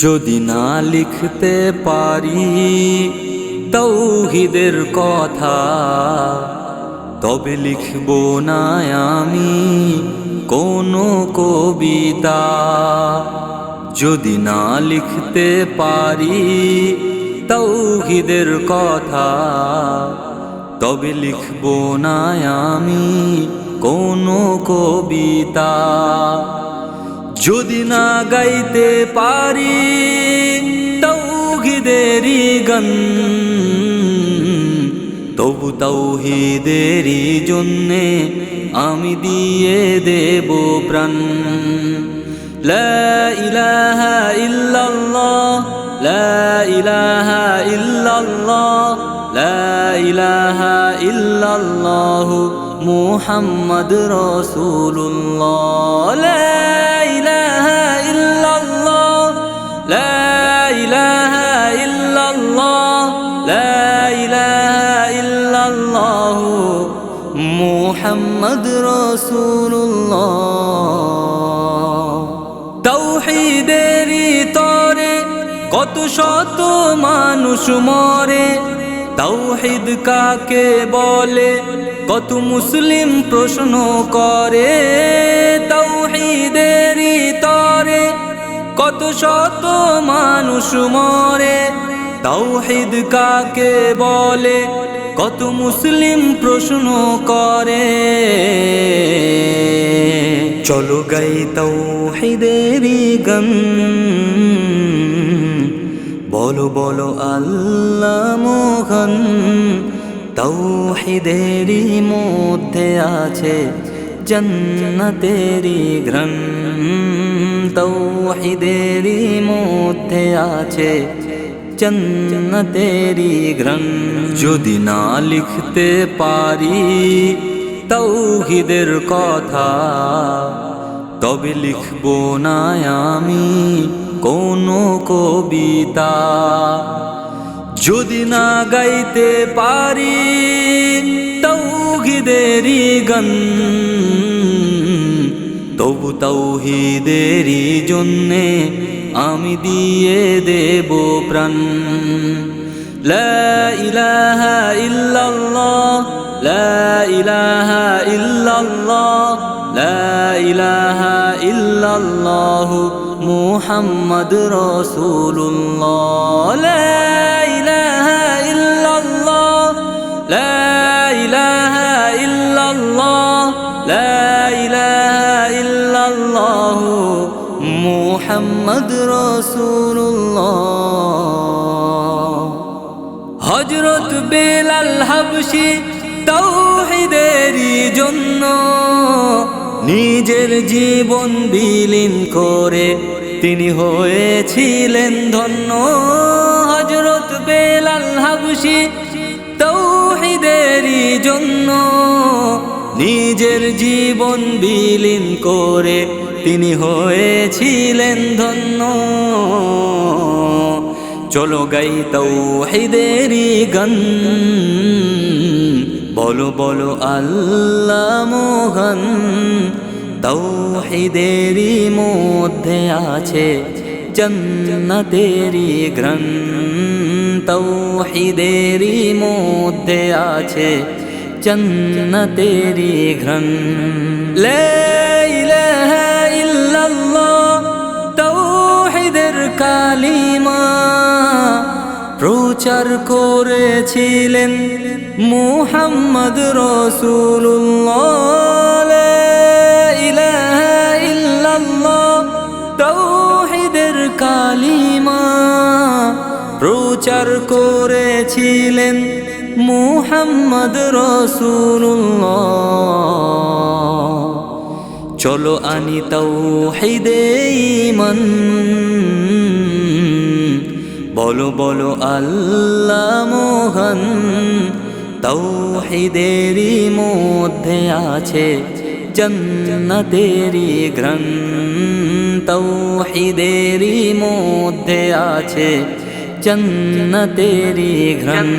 যদি না লিখতে পারি তাওহীদের কথা, তবে লিখব না আমি কোনো কবিতা। যদি না লিখতে পারি তাওহীদের কথা, তবে লিখব না আমি কোনো কবিতা। যদি না গাইতে পারি তাওহীদেরই গান, তবু তাওহীদেরই জন্যে আমি দিয়ে দেব প্রাণ। লা ইলাহা ইল্লাল্লাহ, লা ইলাহা ইল্লাল্লাহ, লা ইলাহা ইল্লাল্লাহ মুহাম্মদ রাসূলুল্লাহ। লা ইলাহা ইল্লাল্লাহ, লা ইলাহা ইল্লাল্লাহ, লা ইলাহা ইল্লাল্লাহ মুহাম্মদ রাসূলুল্লাহ। তাওহীদেরই তরে কত শত মানুষ মরে, তাওহীদ কাকে বলে কত মুসলিম প্রশ্ন করে। তাওহীদেরই তরে কত শত মানুষ মরে, তাওহীদ কাকে বলে কত মুসলিম প্রশ্ন করে। চলো গাই তাওহীদেরই গান, বলো বলো আল্লাহ মহান। তাওহীদেরই মধ্যে আছে জান্নাতেরই ঘ্রাণ, তাওহীদেরই মধ্যে আছে জান্নাতেরই ঘ্রাণ। যদি না লিখতে পারি তাওহীদের কথা, তবে লিখব না আমি কোনো কবিতা। যদি না গাইতে পারি তাওহীদেরই গান, তবু তাওহীদেরই জন্যে আমি দিয়ে দেব প্রাণ। লা ইলাহা ইল্লাল্লাহ, লা ইলাহা ইল্লাল্লাহ, লা ইলাহা ইল্লাল্লাহ মুহাম্মদ রাসূলুল্লাহ। লা ইলাহা ইল্লাল্লাহ, লা ইলাহা ইল্লাল্লাহ, লা ইলাহা ইল্লাল্লাহ মুহাম্মদ রাসূলুল্লাহ। হযরত বেলাল হাবশী তাওহীদেরই জন্য নিজের জীবন বিলীন করে তিনি হয়েছিলেন ধন্য। হযরত বেলাল হাবশী তাওহীদেরই জন্য নিজের জীবন বিলীন করে তিনি হয়েছিলেন ধন্য। চলো গাই তাওহীদেরই গান, বলো বলো আল্লাহ মহান। তাওহীদেরই মধ্যে আছে জান্নাতেরই ঘ্রাণ, তাওহীদেরই মধ্যে আছে জান্নাতেরই ঘ্রাণ। লা ইলাহা ইল্লাল্লাহ তাওহীদের কালিমা প্রচার করেছিলেন মুহাম্মদ রাসূলুল্লাহ। লা ইলাহা ইল্লাল্লাহ তাওহীদের কালিমা প্রচার করেছিলেন মুহাম্মদ রাসূলুল্লাহ। চলো আনি তাওহীদে ঈমান, বলো বলো আল্লাহ মহান। তাওহীদেরই মধ্যে আছে জান্নাতেরই ঘ্রাণ, তাওহীদেরই মধ্যে আছে জান্নাতেরই ঘ্রাণ।